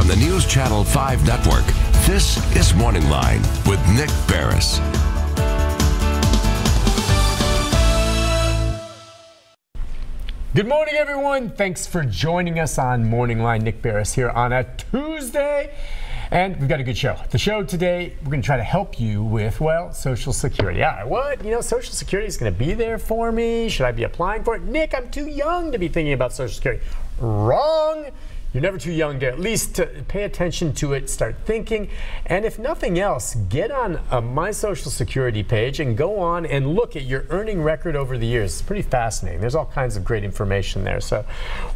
the News Channel 5 network, this is MorningLine with Nick Barris. Good morning, everyone. Thanks for joining us on MorningLine. Nick Barris here on a Tuesday. And we've got a good show. The show today, we're going to try to help you with, well, Social Security. Yeah, what? You know, Social Security is going to be there for me. Should I be applying for it? Nick, I'm too young to be thinking about Social Security. Wrong. You're never too young to at least pay attention to it, start thinking, and if nothing else, get on My Social Security page and go on and look at your earning record over the years. It's pretty fascinating. There's all kinds of great information there. So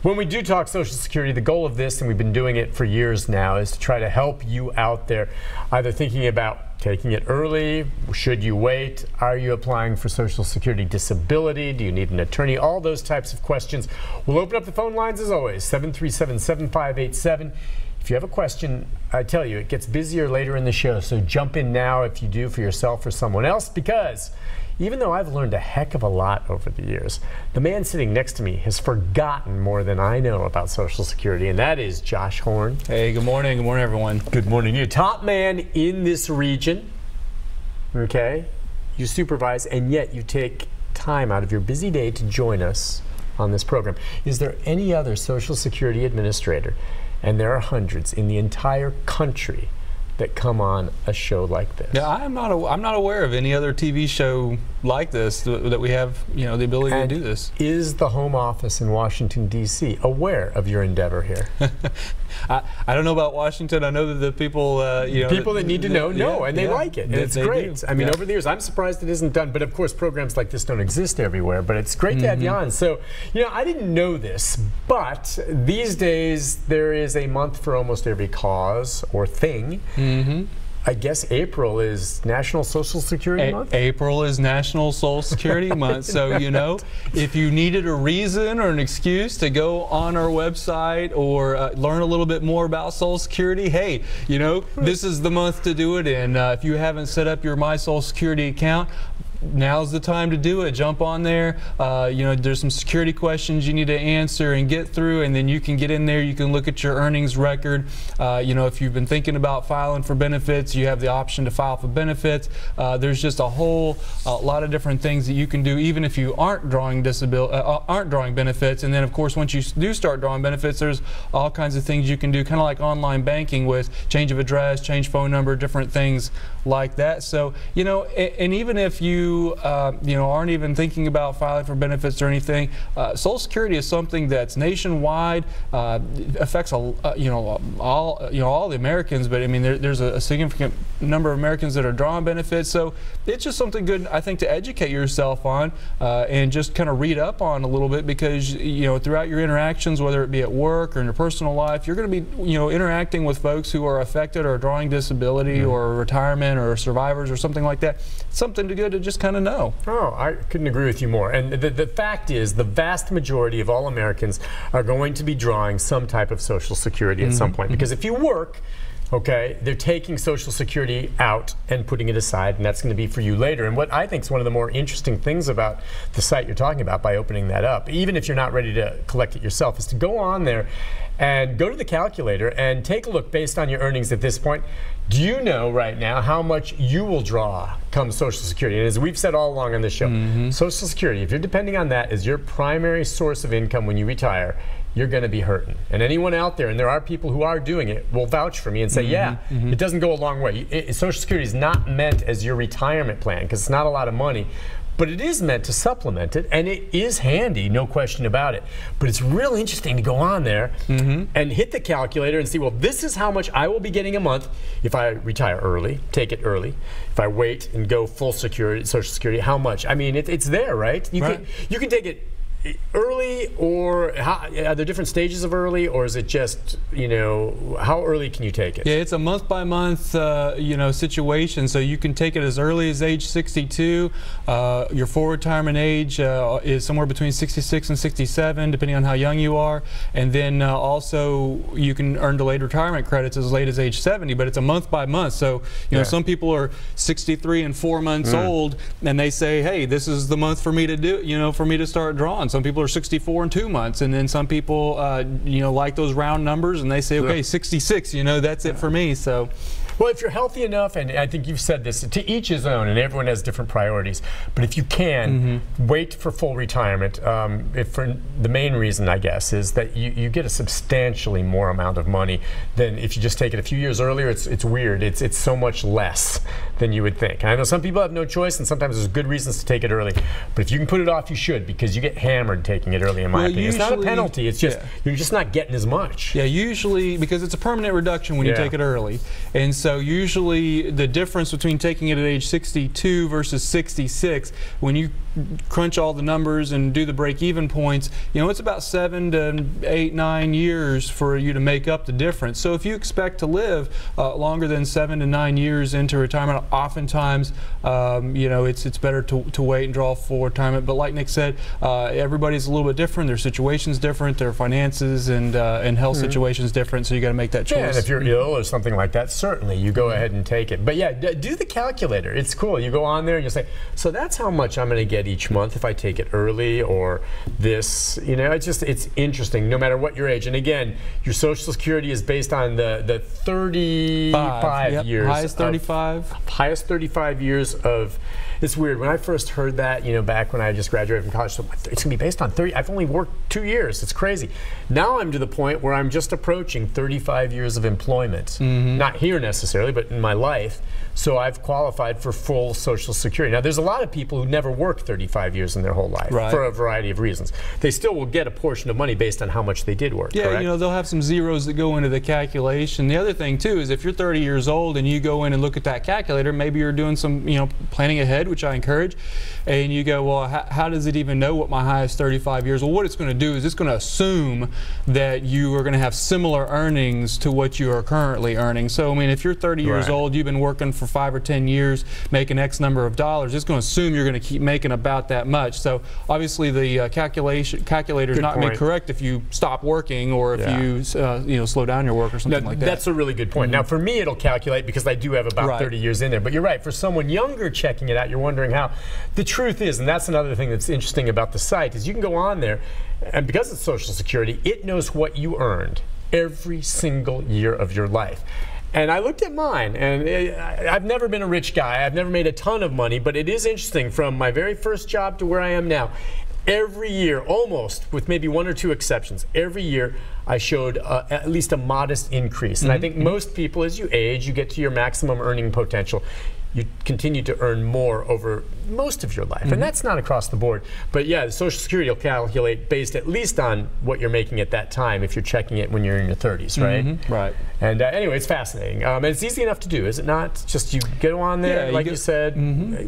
when we do talk Social Security, the goal of this, and we've been doing it for years now, is to try to help you out there, either thinking about taking it early, should you wait, are you applying for Social Security disability, do you need an attorney, all those types of questions. We'll open up the phone lines as always, 737-7587. If you have a question, I tell you, it gets busier later in the show, so jump in now if you do for yourself or someone else, because even though I've learned a heck of a lot over the years, the man sitting next to me has forgotten more than I know about Social Security, and that is Josh Horn. Hey, good morning. Good morning, everyone. Good morning to you. Top man in this region, okay? You supervise, and yet you take time out of your busy day to join us on this program. Is there any other Social Security administrator, and there are hundreds in the entire country, that come on a show like this? Yeah, I'm not aware of any other TV show like this that we have, you know, the ability to do this. Is the home office in Washington, D.C. aware of your endeavor here? I don't know about Washington. I know that the people, you know, people that need to know, and they like it. And it's great. Do. I mean, over the years, I'm surprised it isn't done. But of course, programs like this don't exist everywhere. But it's great to have you on. So, you know, I didn't know this, but these days there is a month for almost every cause or thing. I guess April is National Social Security Month? April is National Social Security Month. So, you know, if you needed a reason or an excuse to go on our website or learn a little bit more about Social Security, hey, you know, this is the month to do it. And if you haven't set up your My Social Security account, now's the time to do it. Jump on there. You know, there's some security questions you need to answer and get through, and then you can get in there. You can look at your earnings record. You know, if you've been thinking about filing for benefits, you have the option to file for benefits. There's just a whole lot of different things that you can do, even if you aren't drawing benefits. And then, of course, once you do start drawing benefits, there's all kinds of things you can do, kind of like online banking with change of address, change phone number, different things like that. So, you know, and even if you know, aren't even thinking about filing for benefits or anything, Social Security is something that's nationwide, affects you know, all the Americans. But I mean, there's a significant number of Americans that are drawing benefits. So it's just something good, I think, to educate yourself on and just kind of read up on a little bit, because you know, throughout your interactions, whether it be at work or in your personal life, you're going to be, you know, interacting with folks who are affected or drawing disability or retirement or survivors or something like that. It's something good to just kind of know. Oh, I couldn't agree with you more. And the fact is, the vast majority of all Americans are going to be drawing some type of Social Security at some point. Because if you work, okay, they're taking Social Security out and putting it aside, and that's going to be for you later. And what I think is one of the more interesting things about the site you're talking about, by opening that up, even if you're not ready to collect it yourself, is to go on there and go to the calculator and take a look based on your earnings at this point. Do you know right now how much you will draw come Social Security? And as we've said all along on this show, Social Security, if you're depending on that as your primary source of income when you retire, you're going to be hurting. And anyone out there, and there are people who are doing it, will vouch for me and say, yeah, it doesn't go a long way. Social Security is not meant as your retirement plan, because it's not a lot of money. But it is meant to supplement it, and it is handy, no question about it. But it's real interesting to go on there and hit the calculator and see, well, this is how much I will be getting a month if I retire early, take it early. If I wait and go full security, Social Security, how much? I mean, it's there, right? You can take it early, or are there different stages of early, or is it just, you know, how early can you take it? Yeah, it's a month by month, you know, situation. So you can take it as early as age 62. Your full retirement age is somewhere between 66 and 67, depending on how young you are. And then also you can earn delayed retirement credits as late as age 70, but it's a month by month. So, you know, some people are 63 and 4 months old, and they say, hey, this is the month for me to do, you know, for me to start drawing. Some people are 64 in 2 months, and then some people, you know, like those round numbers, and they say, okay, 66, you know, that's it for me. So. Well, if you're healthy enough, and I think you've said this, to each his own, and everyone has different priorities, but if you can, wait for full retirement. For the main reason, I guess, is that you get a substantially more amount of money than if you just take it a few years earlier. It's weird. It's so much less than you would think. And I know some people have no choice, and sometimes there's good reasons to take it early. But if you can put it off, you should, because you get hammered taking it early, in my opinion. It's not a penalty. It's just you're just not getting as much. Yeah, usually, because it's a permanent reduction when you take it early. And so usually the difference between taking it at age 62 versus 66, when you crunch all the numbers and do the break-even points, you know, it's about 7 to 8, 9 years for you to make up the difference. So if you expect to live longer than 7 to 9 years into retirement, oftentimes, you know, it's better to wait and draw for retirement. But like Nick said, everybody's a little bit different. Their situation's different. Their finances and health situation's different. So you got to make that choice. Yeah, and if you're ill or something like that, certainly you go ahead and take it. But yeah, do the calculator. It's cool. You go on there and you say, so that's how much I'm going to get each month if I take it early, or this. You know, it's interesting no matter what your age. And again, your Social Security is based on the 35 years. Highest 35. Highest 35 years of. It's weird. When I first heard that, you know, back when I just graduated from college, so it's going to be based on 30. I've only worked 2 years. It's crazy. Now I'm to the point where I'm just approaching 35 years of employment. Not here necessarily, but in my life. So I've qualified for full Social Security. Now, there's a lot of people who never work 35 years in their whole life for a variety of reasons. They still will get a portion of money based on how much they did work, correct? You know, they'll have some zeros that go into the calculation. The other thing, too, is if you're 30 years old and you go in and look at that calculator, maybe you're doing some, you know, planning ahead, which I encourage, and you go, well, how does it even know what my highest 35 years? Well, what it's going to do is it's going to assume that you are going to have similar earnings to what you are currently earning. So, I mean, if you're 30 years old, you've been working for 5 or 10 years, making X number of dollars, it's going to assume you're going to keep making about that much. So, obviously, the calculator is not going to be correct if you stop working or if you know, slow down your work or something like that. That's a really good point. Now, for me, it'll calculate because I do have about 30 years in there. But you're right. For someone younger checking it out, you're wondering how. The truth is, and that's another thing that's interesting about the site, is you can go on there, and because it's Social Security, it knows what you earned every single year of your life. And I looked at mine, and I've never been a rich guy. I've never made a ton of money, but it is interesting from my very first job to where I am now. Every year, almost, with maybe 1 or 2 exceptions, every year I showed at least a modest increase. And I think most people, as you age, you get to your maximum earning potential. You continue to earn more over most of your life. And that's not across the board. But yeah, the Social Security will calculate based at least on what you're making at that time if you're checking it when you're in your 30s, right? Right. And anyway, it's fascinating. And it's easy enough to do, is it not? Just you go on there, like you said.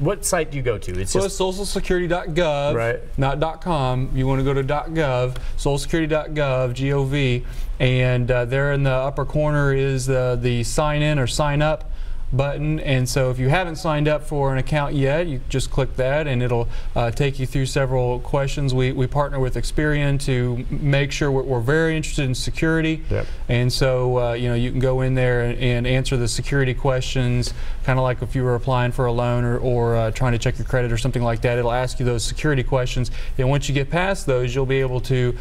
What site do you go to? It's just socialsecurity.gov, not .com. You want to go to .gov, socialsecurity.gov, G-O-V, and there in the upper corner is the sign in or sign up button, and so if you haven't signed up for an account yet, you just click that and it'll take you through several questions. We partner with Experian to make sure we're very interested in security, and so you know, you can go in there and answer the security questions, kind of like if you were applying for a loan or trying to check your credit or something like that. It'll ask you those security questions, and once you get past those, you'll be able to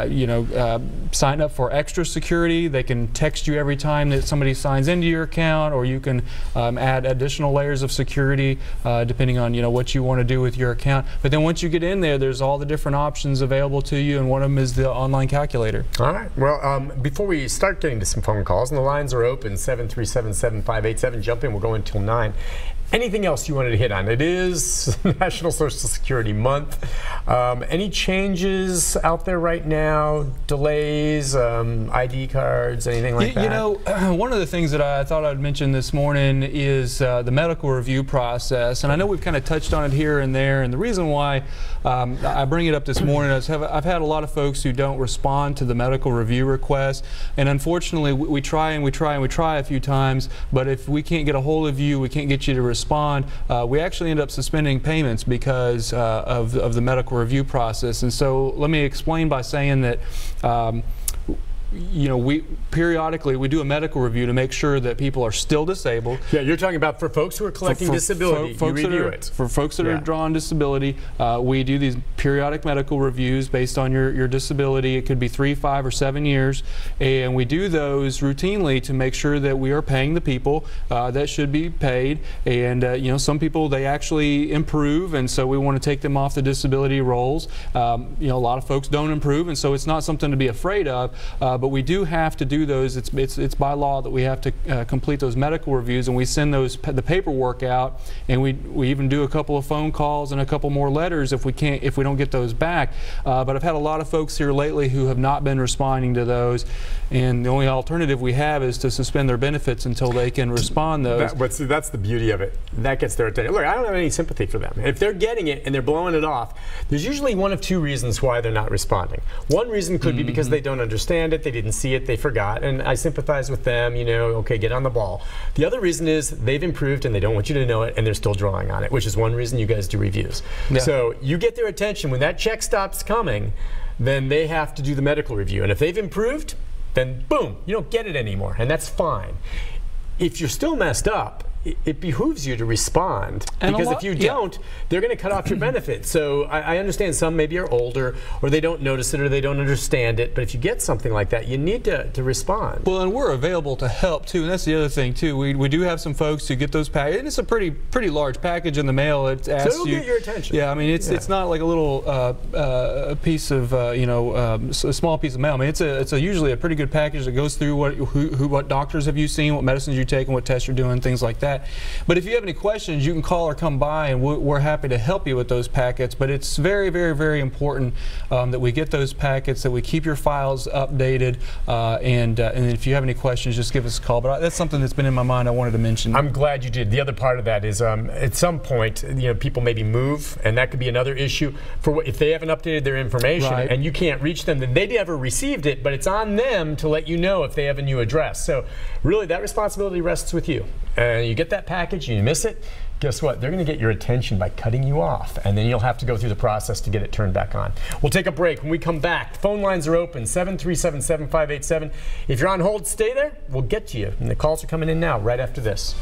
you know, sign up for extra security. They can text you every time that somebody signs into your account, or you can add additional layers of security depending on, you know, what you want to do with your account. But then once you get in there, there's all the different options available to you, and one of them is the online calculator. All right. Well, before we start getting to some phone calls, and the lines are open, 737-7587. Jump in. We're going until 9. Anything else you wanted to hit on? It is National Social Security Month. Any changes out there right now? Delays, ID cards, anything like that? You know, one of the things that I thought I'd mention this morning is the medical review process. And I know we've kind of touched on it here and there. And the reason why I bring it up this morning is I've had a lot of folks who don't respond to the medical review request. And unfortunately, we try and we try and we try a few times. But if we can't get a hold of you, we can't get you to respond, we actually end up suspending payments because of the medical review process. And so let me explain by saying that you know, we periodically we do a medical review to make sure that people are still disabled. Yeah, you're talking about for folks who are collecting disability, you review it. For folks that are drawing disability, we do these periodic medical reviews based on your disability. It could be 3, 5, or 7 years, and we do those routinely to make sure that we are paying the people that should be paid. And you know, some people, they actually improve, and so we want to take them off the disability rolls. You know, a lot of folks don't improve, and so it's not something to be afraid of. But we do have to do those. It's by law that we have to complete those medical reviews, and we send the paperwork out, and we even do a couple of phone calls and a couple more letters if we don't get those back. But I've had a lot of folks here lately who have not been responding to those, and the only alternative we have is to suspend their benefits until they can respond those. But see, that's the beauty of it. That gets their attention. Look, I don't have any sympathy for them. If they're getting it and they're blowing it off, there's usually one of two reasons why they're not responding. One reason could be because they don't understand it, they didn't see it, they forgot, and I sympathize with them, you know, okay, get on the ball. The other reason is they've improved and they don't want you to know it, and they're still drawing on it, which is one reason you guys do reviews. Yeah. So you get their attention. When that check stops coming, then they have to do the medical review, and if they've improved, then boom, you don't get it anymore, and that's fine. If you're still messed up, it behooves you to respond, because if you don't, they're going to cut off your benefits. So I understand some maybe are older, or they don't notice it, or they don't understand it, but if you get something like that, you need to respond. Well, and we're available to help too, and that's the other thing too. We do have some folks who get those packages, and it's a pretty large package in the mail. It asks so it'll get your attention. Yeah, I mean it's not like a little piece of you know, a small piece of mail. I mean it's usually a pretty good package that goes through what doctors have you seen, what medicines you're taking, what tests you're doing, things like that. But if you have any questions, you can call or come by, and we're happy to help you with those packets. But it's very, very, very important that we get those packets, that we keep your files updated, and if you have any questions, just give us a call. But that's something that's been in my mind I wanted to mention. I'm glad you did. The other part of that is at some point, you know, people maybe move, and that could be another issue. If they haven't updated their information and you can't reach them, then they never received it, but it's on them to let you know if they have a new address. So really, that responsibility rests with you. You get that package, you miss it, guess what? They're going to get your attention by cutting you off, and then you'll have to go through the process to get it turned back on. We'll take a break. When we come back, the phone lines are open, 737-7587. If you're on hold, stay there. We'll get to you. And the calls are coming in now, right after this.